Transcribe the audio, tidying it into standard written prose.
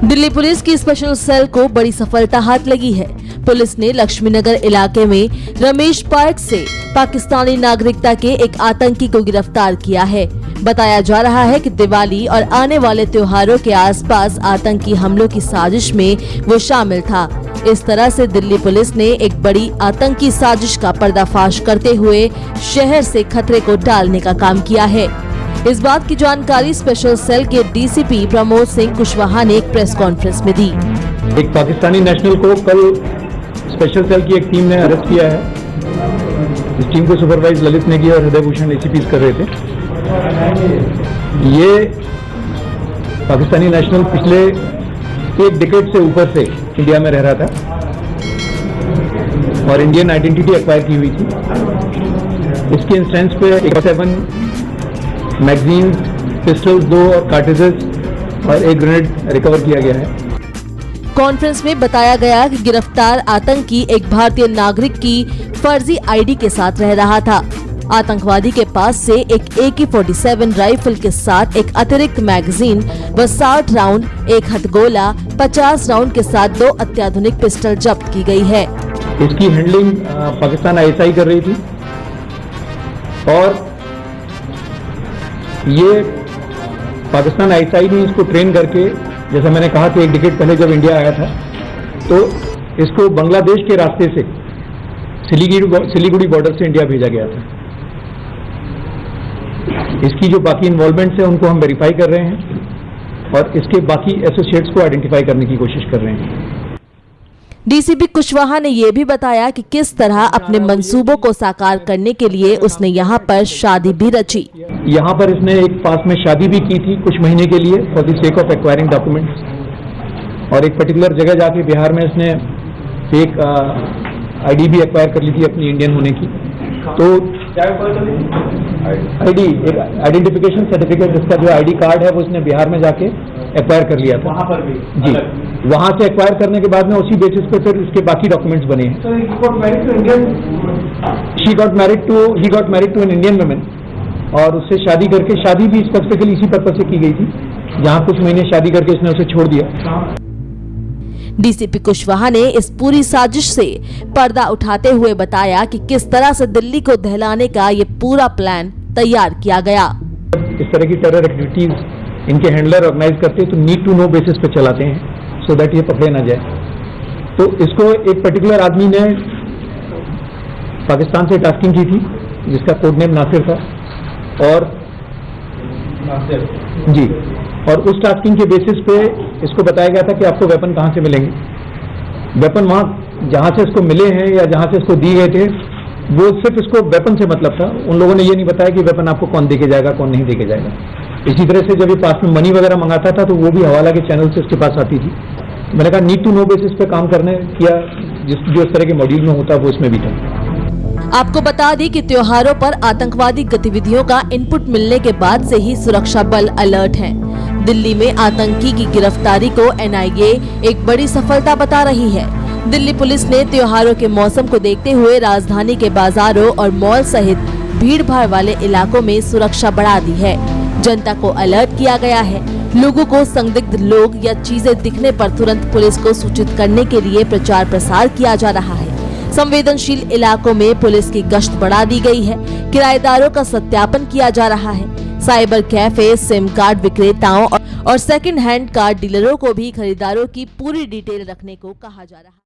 Delhi police की special cell को बड़ी सफलता हाथ लगी है। पुलिस ने लक्ष्मीनगर इलाके में रमेश पार्क से पाकिस्तानी नागरिकता के एक आतंकी को गिरफ्तार किया है। बताया जा रहा है कि दिवाली और आने वाले त्योहारों के आसपास आतंकी हमलों की साजिश में वो शामिल था। इस तरह से दिल्ली पुलिस ने एक बड़ी आतंकी साजिश का पर्दाफाश करते हुए शहर से खतरे को टालने का काम किया है। इस बात की जानकारी स्पेशल सेल के डीसीपी प्रमोद सिंह कुशवाहा ने एक प्रेस कॉन्फ्रेंस में दी। एक पाकिस्तानी नेशनल को कल स्पेशल सेल की एक टीम ने अरेस्ट किया है। इस टीम को सुपरवाइज ललित ने किया और हृदय भूषण एसीपी कर रहे थे। ये पाकिस्तानी नेशनल पिछले एक डिकेड से ऊपर से इंडिया में रह रहा था और इंडियन आइडेंटिटी एक्वायर की हुई थी। इसके इंस्टेंस पे 7 मैगजीन, पिस्टल्स, 2 कार्ट्रिजेस और एक ग्रेनेड रिकवर किया गया है। कॉन्फ्रेंस में बताया गया कि गिरफ्तार आतंकी एक भारतीय नागरिक की फर्जी आईडी के साथ रह रहा था। आतंकवादी के पास से एक AK-47 राइफल के साथ एक अतिरिक्त मैगजीन व 60 राउंड, एक हथगोला, 50 राउंड के साथ 2 अत्याधुनिक पिस्टल जब्त की गई है। इसकी हैंडलिंग पाकिस्तान ISI कर रही थी और ये पाकिस्तान ISI ने इसको ट्रेन करके, जैसा मैंने कहा कि एक डिकेड पहले जब इंडिया आया था तो इसको बांग्लादेश के रास्ते से सिलीगुड़ी बॉर्डर से इंडिया भेजा गया था। इसकी जो बाकी इन्वॉल्वमेंट्स है उनको हम वेरीफाई कर रहे हैं और इसके बाकी एसोसिएट्स को आइडेंटिफाई करने की कोशिश कर रहे हैं। डीसीपी कुशवाहा ने यह भी बताया कि किस तरह अपने मंसूबों को साकार करने के लिए उसने यहाँ पर शादी भी रची। यहाँ पर इसने एक पास में शादी भी की थी कुछ महीने के लिए for the sake of acquiring documents, और एक पर्टिकुलर जगह जाके बिहार में इसने एक आईडी भी एक्वायर कर ली थी अपनी इंडियन होने की। तो आईडी, एक आइडेंटिफिकेशन सर्टिफिकेट, जिसका जो आईडी कार्ड है वो इसने बिहार में जाके एक्वायर कर लिया था। वहाँ पर भी जी, वहाँ से एक्वायर करने के बाद में उसी बेसिस पे फिर इसके बाकी डॉक्यूमेंट्स बने हैं। So he got married to Indian. he got married to an Indian woman, और उससे शादी करके, शादी भी स्पेसिफिकली इसी पर्पज से की गई थी, जहाँ कुछ महीने शादी करके इसने उसे छोड़ दिया। डीसीपी कुशवाहा ने इस पूरी साजिश से पर्दा उठाते हुए बताया कि किस तरह से दिल्ली को दहलाने का ये पूरा प्लान तैयार किया गया। इस तरह की टेरर एक्टिविटीज इनके हैंडलर ऑर्गेनाइज करते हैं तो नीड टू नो बेसिस पे चलाते हैं सो दैट ये पकड़े ना जाए। तो इसको एक पर्टिकुलर आदमी ने पाकिस्तान से टास्किंग की थी जिसका कोड नेम नासिर था, और जी, और उस टास्किंग के बेसिस पे इसको बताया गया था कि आपको वेपन कहाँ से मिलेंगे। वेपन वहाँ जहाँ से इसको मिले हैं या जहाँ से इसको दिए गए थे वो सिर्फ इसको वेपन से मतलब था। उन लोगों ने ये नहीं बताया कि वेपन आपको कौन देके जाएगा, कौन नहीं देके जाएगा। इसी तरह से जब ये पास में मनी वगैरह मंगाता था तो वो भी हवाला के चैनल से इसके पास आती थी। मैंने कहा नीड टू नो बेसिस पे काम करने किया, जो इस तरह के मॉड्यूल में होता है वो इसमें भी था। आपको बता दें कि त्योहारों पर आतंकवादी गतिविधियों का इनपुट मिलने के बाद से ही सुरक्षा बल अलर्ट हैं। दिल्ली में आतंकी की गिरफ्तारी को NIA एक बड़ी सफलता बता रही है। दिल्ली पुलिस ने त्योहारों के मौसम को देखते हुए राजधानी के बाजारों और मॉल सहित भीड़-भाड़ वाले इलाकों में सुरक्षा बढ़ा दी है। जनता को अलर्ट किया गया है। लोगों को संदिग्ध लोग या चीजें दिखने पर तुरंत पुलिस को सूचित करने के लिए प्रचार प्रसार किया जा रहा है। संवेदनशील इलाकों में पुलिस की गश्त बढ़ा दी गई है। किराएदारों का सत्यापन किया जा रहा है। साइबर कैफे, सिम कार्ड विक्रेताओं और सेकंड हैंड कार डीलरों को भी खरीदारों की पूरी डिटेल रखने को कहा जा रहा है।